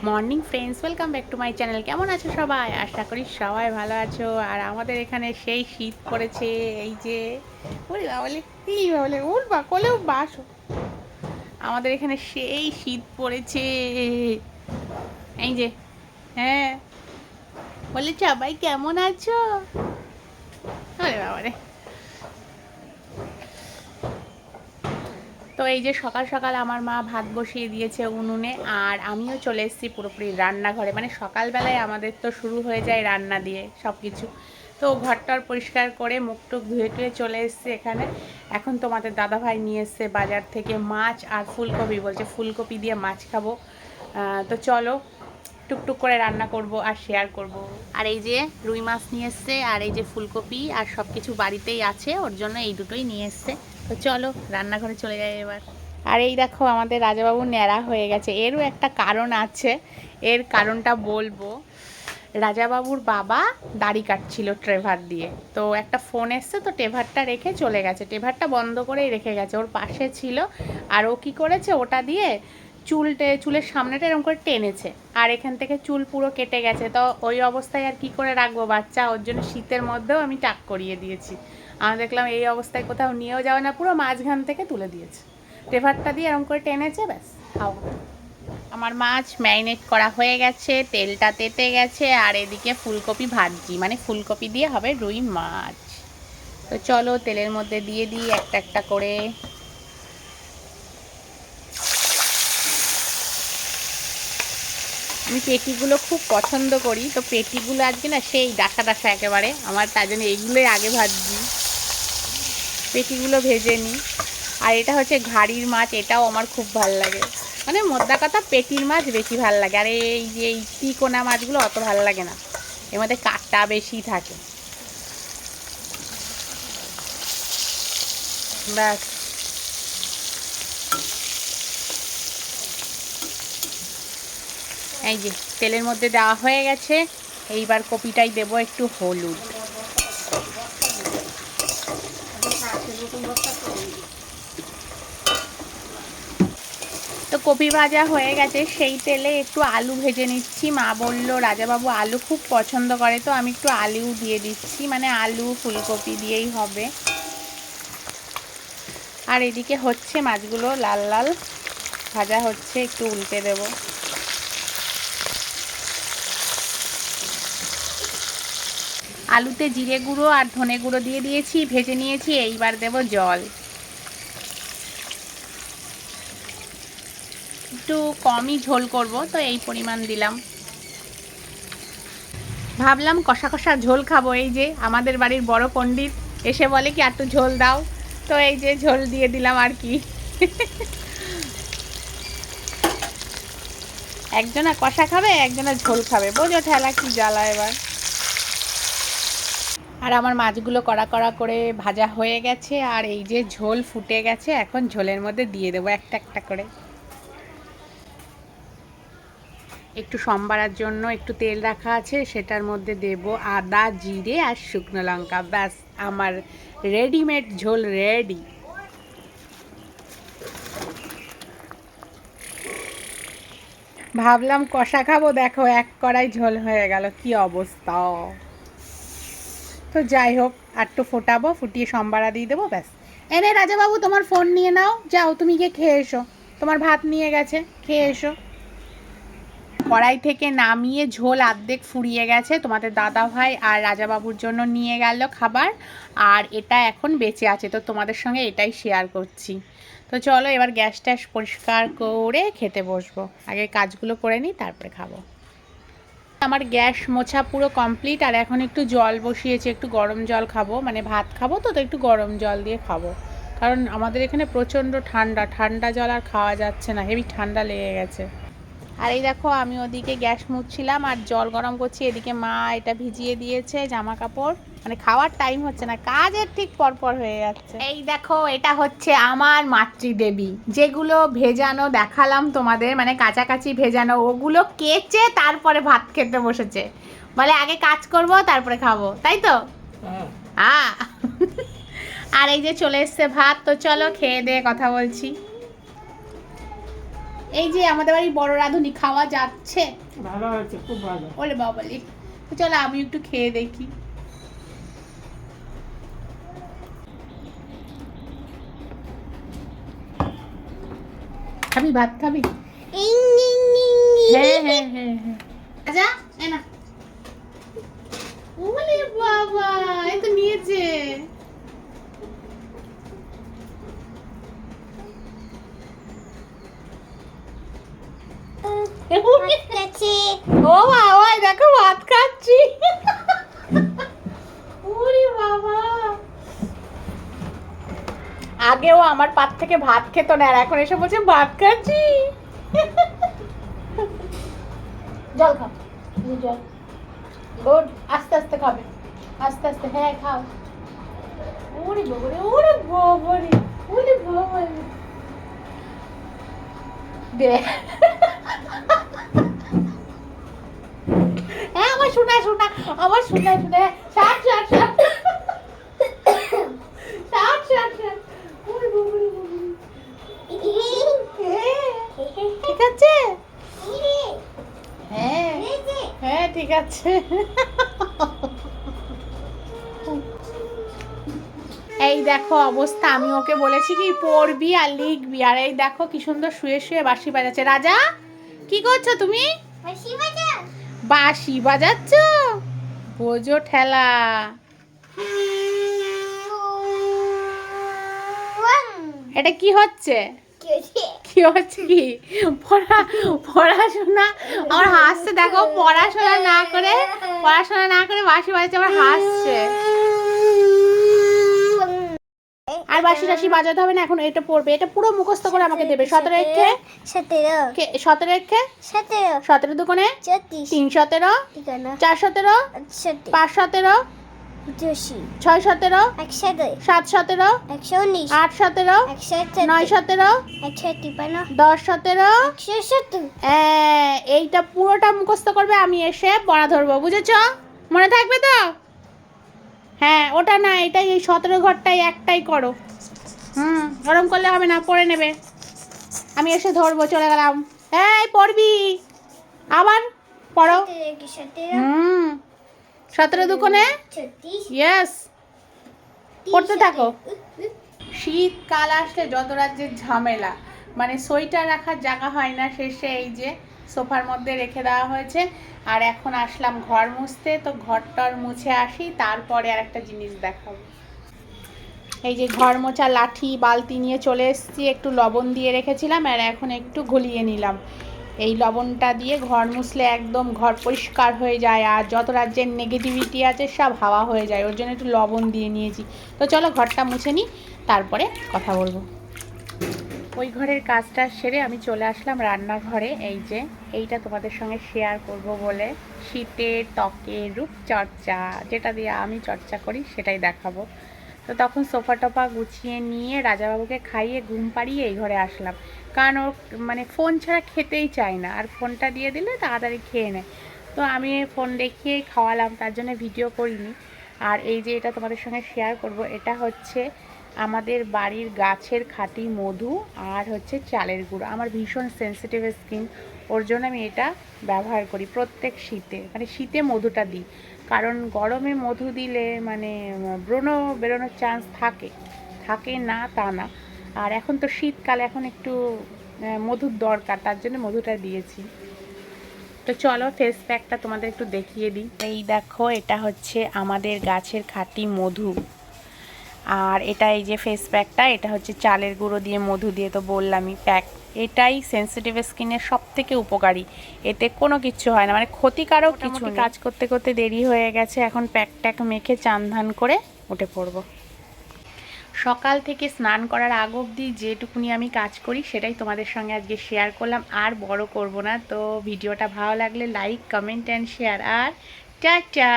Morning friends, welcome back to my channel. কেমন আছো সবাই? আশা করি সবাই ভালো আছো। আর আমাদের এখানে সেই শীত পড়েছে। এই যে বলি বলে কি বলে উঠবা কোলেও বাসো, আমাদের এখানে সেই শীত পড়েছে। এই যে হ্যাঁ, বলে সবাই কেমন আছো? আরে বাবারে। তো এই যে সকাল সকাল আমার মা ভাত বসিয়ে দিয়েছে উনুনে, আর আমিও চলে এসেছি পুরোপুরি রান্নাঘরে। মানে সকালবেলায় আমাদের তো শুরু হয়ে যায় রান্না দিয়ে সব কিছু। তো ঘরটার পরিষ্কার করে মুখ টুক ধুয়ে টুয়ে চলে এসেছি এখানে। এখন তোমাদের দাদাভাই নিয়ে এসছে বাজার থেকে মাছ আর ফুলকপি, বলছে ফুলকপি দিয়ে মাছ খাবো। তো চলো টুকটুক করে রান্না করব আর শেয়ার করব। আর এই যে রুই মাছ নিয়ে এসছে, আর এই যে ফুলকপি, আর সব কিছু বাড়িতেই আছে, ওর জন্য এই দুটোই নিয়ে এসছে। তো চলো রান্নাঘরে চলে যাই এবার। আর এই দেখো আমাদের রাজাবাবু ন্যাড়া হয়ে গেছে। এরও একটা কারণ আছে, এর কারণটা বলবো। রাজাবাবুর বাবা দাড়ি কাটছিল ট্রেভার দিয়ে, তো একটা ফোন এসছে, তো ট্রেভারটা রেখে চলে গেছে। ট্রেভারটা বন্ধ করেই রেখে গেছে, ওর পাশে ছিল। আর ও কী করেছে, ওটা দিয়ে চুলের সামনেটা এরকম করে টেনেছে, আর এখান থেকে চুল পুরো কেটে গেছে। তো ওই অবস্থায় আর কি করে রাখবো বাচ্চা, ওর জন্য শীতের মধ্যেও আমি টাক করিয়ে দিয়েছি। আমি দেখলাম এই অবস্থায় কোথাও নিয়েও যাবে না, পুরো মাঝখান থেকে তুলে দিয়েছে। ট্রেভারটা দিয়ে এরকম করে টেনেছে, ব্যাস খাও। আমার মাছ ম্যারিনেট করা হয়ে গেছে, তেলটা তেতে গেছে, আর এদিকে ফুলকপি ভাজি, মানে ফুলকপি দিয়ে হবে রুই মাছ। তো চলো তেলের মধ্যে দিয়ে দিই একটা একটা করে। আমি পেটিগুলো খুব পছন্দ করি, তো পেটিগুলো আজকে না সেই ডাসা ডাসা একেবারে আমার, তার জন্য এইগুলোই আগে ভাজছি, পেটিগুলো ভেজে নিই। আর এটা হচ্ছে ঘাড়ির মাছ, এটাও আমার খুব ভালো লাগে। মানে মোদ্দা কথা পেটির মাছ বেশি ভালো লাগে, আর এই যে এই তিকোনা মাছগুলো অত ভালো লাগে না, এর মধ্যে কাঁটা বেশি থাকে। ব্যাস এই যে তেলের মধ্যে দেওয়া হয়ে গেছে, এইবার কপিটাই দেবো একটু হলুদ। তো কপি ভাজা হয়ে গেছে, সেই তেলে একটু আলু ভেজে নিচ্ছি। মা বললো রাজাবাবু আলু খুব পছন্দ করে, তো আমি একটু আলু দিয়ে দিচ্ছি, মানে আলু ফুলকপি দিয়েই হবে। আর এদিকে হচ্ছে মাছগুলো লাল লাল ভাজা হচ্ছে, একটু উল্টে দেব। আলুতে জিরে গুঁড়ো আর ধনে গুঁড়ো দিয়ে দিয়েছি, ভেজে নিয়েছি। এইবার দেব জল, একটু কমই ঝোল করব, তো এই পরিমাণ দিলাম। ভাবলাম কষা কষা ঝোল খাবো, এই যে আমাদের বাড়ির বড় পণ্ডিত এসে বলে কি একটু ঝোল দাও, তো এই যে ঝোল দিয়ে দিলাম আর কি। একজনা কষা খাবে, একজনা ঝোল খাবে, বোঝো ঠেলা কি জ্বালা এবার। আর আমার মাছগুলো কড়া কড়া করে ভাজা হয়ে গেছে, আর এই যে ঝোল ফুটে গেছে, এখন ঝোলের মধ্যে দিয়ে দেবো একটা একটা করে। একটু সম্বারার জন্য একটু তেল রাখা আছে, সেটার মধ্যে দেব আদা জিরে আর শুকনো লঙ্কা, ব্যাস আমার রেডিমেড ঝোল রেডি। ভাবলাম কষা খাবো, দেখো এক কড়াই ঝোল হয়ে গেল, কি অবস্থা। তো যাই হোক, একটু ফোটাবো, ফুটিয়ে সম্বারা দিয়ে দেবো, ব্যাস। এনে রাজাবাবু তোমার ফোন নিয়ে নাও, যাও তুমি গিয়ে খেয়ে এসো, তোমার ভাত নিয়ে গেছে, খেয়ে এসো। কড়াই থেকে নামিয়ে ঝোল আর্ধেক ফুরিয়ে গেছে, তোমাদের দাদা ভাই আর রাজাবাবুর জন্য নিয়ে গেল খাবার, আর এটা এখন বেঁচে আছে, তো তোমাদের সঙ্গে এটাই শেয়ার করছি। তো চলো এবার গ্যাস ট্যাস পরিষ্কার করে খেতে বসবো, আগে কাজগুলো করে নিই তারপরে খাবো। আমার গ্যাস মোছা পুরো কমপ্লিট, আর এখন একটু জল বসিয়েছি, একটু গরম জল খাবো, মানে ভাত খাবো, তো একটু গরম জল দিয়ে খাবো, কারণ আমাদের এখানে প্রচণ্ড ঠান্ডা, ঠান্ডা জল আর খাওয়া যাচ্ছে না, হেভি ঠান্ডা লেগে গেছে। আর এই দেখো আমি ওদিকে গ্যাস মুছছিলাম আর জল গরম করছি, এদিকে মা এটা ভিজিয়ে দিয়েছে জামা কাপড়, মানে খাওয়ার টাইম হচ্ছে না, কাজের ঠিক পরপর হয়ে যাচ্ছে। এই দেখো এটা হচ্ছে আমার মাতৃদেবী, যেগুলো ভেজানো দেখালাম তোমাদের, মানে কাছাকাছি ভেজানো, ওগুলো কেচে তারপরে ভাত খেতে বসেছে, বলে আগে কাজ করব তারপরে খাবো, তাই তো। হ্যাঁ। আর এই যে চলে এসছে ভাত, তো চলো খেয়ে দিয়ে কথা বলছি। এই যে আমাদের বাড়ি বড় রাঁধুনি খাওয়া যাচ্ছে। ভালো হয়েছে, খুব ভালো। ওরে বাবালি, চলো আমি একটু খেয়ে দেখি। খাবি ভাত খাবি? হ্যাঁ হ্যাঁ হ্যাঁ হ্যাঁ। আচ্ছা এ না। ওরে বাবা, এই তো নিয়েছে। ও বাবা, দেখো ভাত খাচ্ছি। ওরে বাবা, আগেও আমার পাত থেকে ভাত খেত না, আর এখন এসে বলছে ভাত খাচ্ছি। জল খাও, জল। গুড, আস্তে আস্তে খাবে, আস্তে আস্তে। হ্যাঁ খাও। ওরে বাবারে, ওরে বাবারে, ওরে বাবারে। দে। হ্যাঁ আমার শোনা শোনা, আমার শোনা শোনা। শাক শাক শাক শাক শাক শাক। ওরে বাবারে বাবারে। ঠিক আছে? হ্যাঁ হ্যাঁ ঠিক আছে। এই দেখো অবস্থা, আমি ওকে বলেছি কি পড়বি আর লিখবি, আর এই দেখো কি সুন্দর শুয়ে শুয়ে বাঁশি বাজাচ্ছে। রাজা কি করছো তুমি? বাঁশি বাজাচ্ছ? বোঝো ঠেলা। এটা কি হচ্ছে? কি হচ্ছে কি? পড়াশোনা আমার হাসছে, দেখো পড়াশোনা না করে বাঁশি বাজাচ্ছে, আমার হাসছে। আর বাঁশি টাশি বাজাতে হবে না, এখন এটা পড়বে, এটা পুরো মুখস্থ করে আমাকে দেবে। 17 একে 17 একে 17 দুগুণে 3 17 4 17 5 17 6 17 7 17 8 17 9 17 10 17। এইটা পুরোটা মুখস্থ করবে, আমি এসে পড়া ধরবো, বুঝেছো? মনে থাকবে তো? হ্যাঁ ওটা না, এটাই, এই 17 ঘরটাই একটাই করো। গরম করলে হবে না, পড়ে নেবে। আমি এসে ধরবো, চলে গেলাম। এই পড়বি আবার, পড়ো। 17 দুগুণে, ইয়েস, পড়তে থাকো। শীতকাল আসলে যত রাজ্যের ঝামেলা, মানে সোয়েটার রাখার জায়গা হয় না, শেষে এই যে সোফার মধ্যে রেখে দেওয়া হয়েছে। আর এখন আসলাম ঘর মুছতে, তো ঘরটর মুছে আসি, তারপরে আর একটা জিনিস দেখাবো। এই যে ঘর মোছা লাঠি বালতি নিয়ে চলে এসেছি, একটু লবণ দিয়ে রেখেছিলাম, আর এখন একটু ঘুলিয়ে নিলাম। এই লবণটা দিয়ে ঘর মুছলে একদম ঘর পরিষ্কার হয়ে যায়, আর যত রাজ্যের নেগেটিভিটি আছে সব হাওয়া হয়ে যায়, ওর জন্য একটু লবণ দিয়ে নিয়েছি। তো চলো ঘরটা মুছে নিই, তারপরে কথা বলবো। ওই ঘরের কাজটা সেরে আমি চলে আসলাম রান্নাঘরে। এই যে এইটা তোমাদের সঙ্গে শেয়ার করব বলে, শীতের ত্বকের রূপচর্চা, যেটা দিয়ে আমি চর্চা করি সেটাই দেখাবো। তো তখন সোফা টোফা গুছিয়ে নিয়ে রাজাবাবুকে খাইয়ে ঘুম পাড়িয়ে এই ঘরে আসলাম, কারণ ওর মানে ফোন ছাড়া খেতেই চায় না, আর ফোনটা দিয়ে দিলে তাড়াতাড়ি খেয়ে নেয়। তো আমি ফোন দেখিয়েই খাওয়ালাম, তার জন্য ভিডিও করিনি। আর এই যে এটা তোমাদের সঙ্গে শেয়ার করব, এটা হচ্ছে আমাদের বাড়ির গাছের খাঁটি মধু, আর হচ্ছে চালের গুঁড়ো। আমার ভীষণ সেন্সিটিভ স্কিন, ওর জন্য আমি এটা ব্যবহার করি প্রত্যেক শীতে, মানে শীতে মধুটা দিই, কারণ গরমে মধু দিলে মানে ব্রণ বেরোনোর চান্স থাকে না তা না। আর এখন তো শীতকাল, এখন একটু মধুর দরকার, তার জন্য মধুটা দিয়েছি। তো চলো ফেস প্যাকটা তোমাদের একটু দেখিয়ে দিই। এই দেখো, এটা হচ্ছে আমাদের গাছের খাঁটি মধু, আর এটা এই যে ফেস প্যাকটা, এটা হচ্ছে চালের গুঁড়ো দিয়ে মধু দিয়ে, তো বললামই প্যাক। এটাই সেন্সিটিভ স্কিনের সব থেকে উপকারী, এতে কোনো কিছু হয় না, মানে ক্ষতিকারক কিছু। কাজ করতে করতে দেরি হয়ে গেছে, এখন প্যাক ট্যাক মেখে চান ধান করে উঠে পড়বো। সকাল থেকে স্নান করার আগ অবধি যেটুকুনি আমি কাজ করি সেটাই তোমাদের সঙ্গে আজকে শেয়ার করলাম, আর বড় করব না। তো ভিডিওটা ভালো লাগলে লাইক কমেন্ট অ্যান্ড শেয়ার, আর টাটা।